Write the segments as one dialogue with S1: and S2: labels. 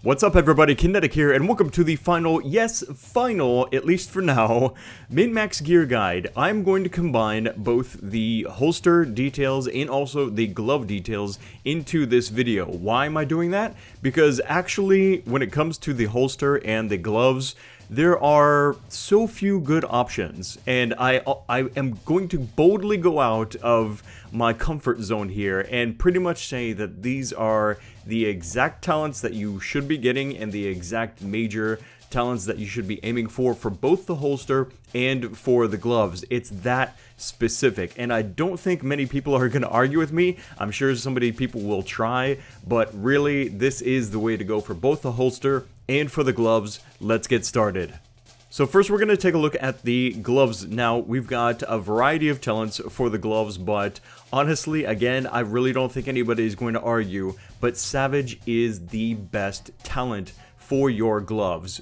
S1: What's up everybody, Kinetic here, and welcome to the final, yes, final, at least for now, min-max gear guide. I'm going to combine both the holster details and also the glove details into this video. Why am I doing that? Because actually, when it comes to the holster and the gloves, there are so few good options, and I am going to boldly go out of my comfort zone here and pretty much say that these are the exact talents that you should be getting and the exact major talents that you should be aiming for both the holster and for the gloves. It's that specific, and I don't think many people are going to argue with me. I'm sure people will try, but really this is the way to go for both the holster and for the gloves. Let's get started. So first we're going to take a look at the gloves. Now, we've got a variety of talents for the gloves, but honestly, again, I really don't think anybody is going to argue, but Savage is the best talent for your gloves.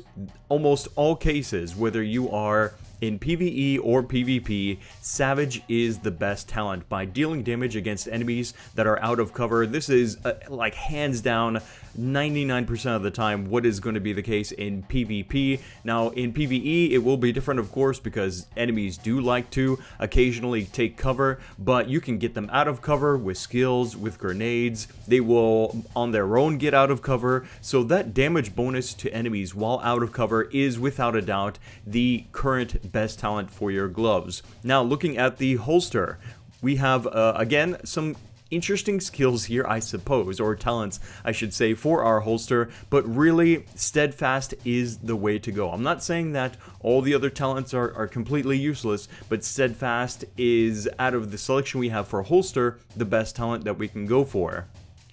S1: Almost all cases, whether you are in PvE or PvP, Savage is the best talent by dealing damage against enemies that are out of cover. This is like hands down 99% of the time what is going to be the case in PvP. Now in PvE it will be different, of course, because enemies do like to occasionally take cover, but you can get them out of cover with skills, with grenades. They will on their own get out of cover, so that damage bonus to enemies while out of cover is without a doubt the current best talent for your gloves. Now looking at the holster, we have again some interesting skills here, I suppose, or talents I should say, for our holster, but really Steadfast is the way to go. I'm not saying that all the other talents are completely useless, but Steadfast is, out of the selection we have for holster, the best talent that we can go for.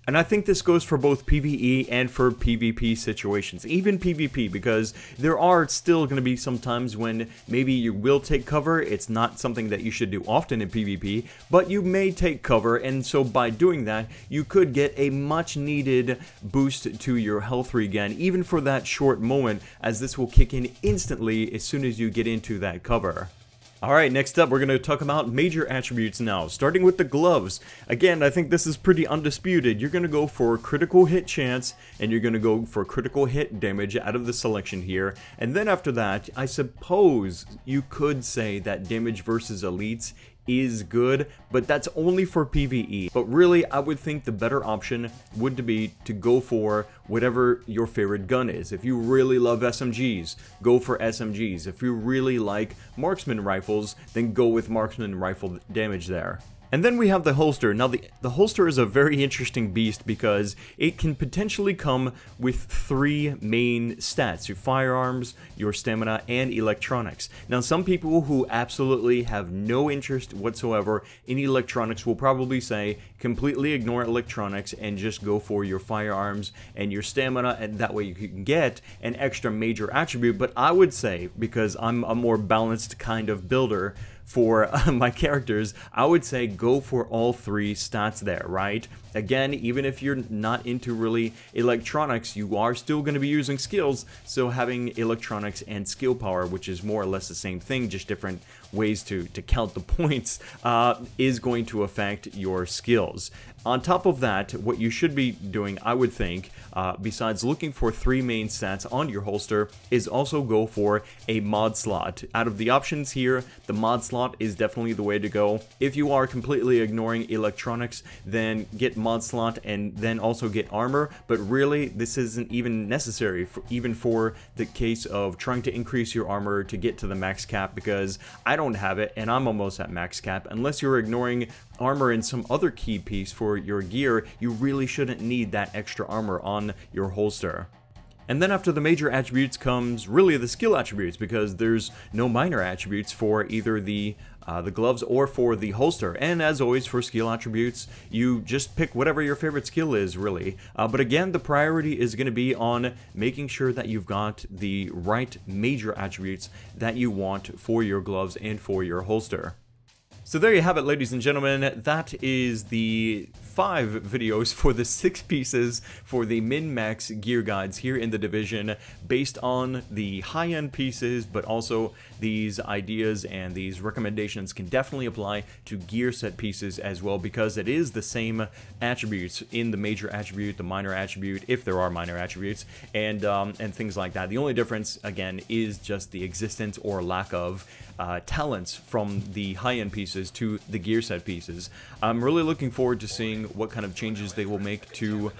S1: And I think this goes for both PvE and for PvP situations, even PvP, because there are still going to be some times when maybe you will take cover. It's not something that you should do often in PvP, but you may take cover, and so by doing that, you could get a much needed boost to your health regen, even for that short moment, as this will kick in instantly as soon as you get into that cover. Alright, next up we're going to talk about major attributes now, starting with the gloves. Again, I think this is pretty undisputed. You're going to go for critical hit chance, and you're going to go for critical hit damage out of the selection here. And then after that, I suppose you could say that damage versus elites is good, but that's only for PvE. But really, I would think the better option would be to go for whatever your favorite gun is. If you really love SMGs, go for SMGs. If you really like marksman rifles, then go with marksman rifle damage there. And then we have the holster. Now the holster is a very interesting beast because it can potentially come with three main stats: your firearms, your stamina, and electronics. Now some people who absolutely have no interest whatsoever in electronics will probably say completely ignore electronics and just go for your firearms and your stamina, and that way you can get an extra major attribute. But I would say, because I'm a more balanced kind of builder for my characters, I would say go for all three stats there, right? Again, even if you're not into really electronics, you are still going to be using skills, so having electronics and skill power, which is more or less the same thing, just different ways to count the points, is going to affect your skills. On top of that, what you should be doing, I would think, besides looking for three main stats on your holster, is also go for a mod slot. Out of the options here, the mod slot is definitely the way to go. If you are completely ignoring electronics, then get mod slot and then also get armor, but really this isn't even necessary even for the case of trying to increase your armor to get to the max cap, because I don't have it and I'm almost at max cap. Unless you're ignoring armor and some other key piece for your gear, you really shouldn't need that extra armor on your holster. And then after the major attributes comes really the skill attributes, because there's no minor attributes for either the gloves or for the holster. And as always, for skill attributes, you just pick whatever your favorite skill is, really. But again, the priority is going to be on making sure that you've got the right major attributes that you want for your gloves and for your holster. So there you have it, ladies and gentlemen. That is the 5 videos for the 6 pieces for the min-max gear guides here in the division, based on the high-end pieces, but also these ideas and these recommendations can definitely apply to gear set pieces as well, because it is the same attributes in the major attribute, the minor attribute, if there are minor attributes, and things like that. The only difference, again, is just the existence or lack of talents from the high-end pieces to the gear set pieces. I'm really looking forward to seeing what kind of changes they will make to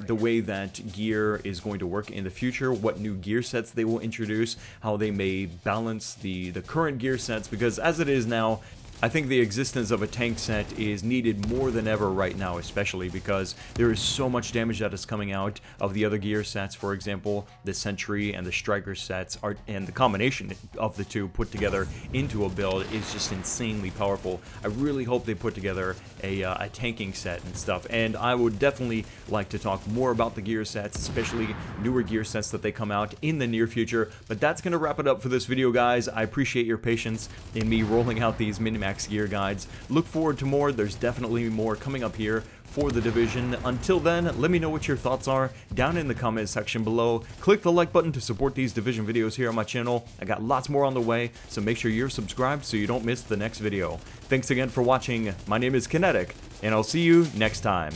S1: the way that gear is going to work in the future, what new gear sets they will introduce, how they may balance the current gear sets, because as it is now, I think the existence of a tank set is needed more than ever right now, especially because there is so much damage that is coming out of the other gear sets. For example, the Sentry and the Striker sets, and the combination of the two put together into a build is just insanely powerful. I really hope they put together a tanking set and stuff, and I would definitely like to talk more about the gear sets, especially newer gear sets that they come out in the near future. But that's going to wrap it up for this video, guys. I appreciate your patience in me rolling out these min-max gear guides. Look forward to more. There's definitely more coming up here for the division. Until then, let me know what your thoughts are down in the comment section below. Click the like button to support these division videos here on my channel. I got lots more on the way, so make sure you're subscribed so you don't miss the next video. Thanks again for watching. My name is Kinetic, and I'll see you next time.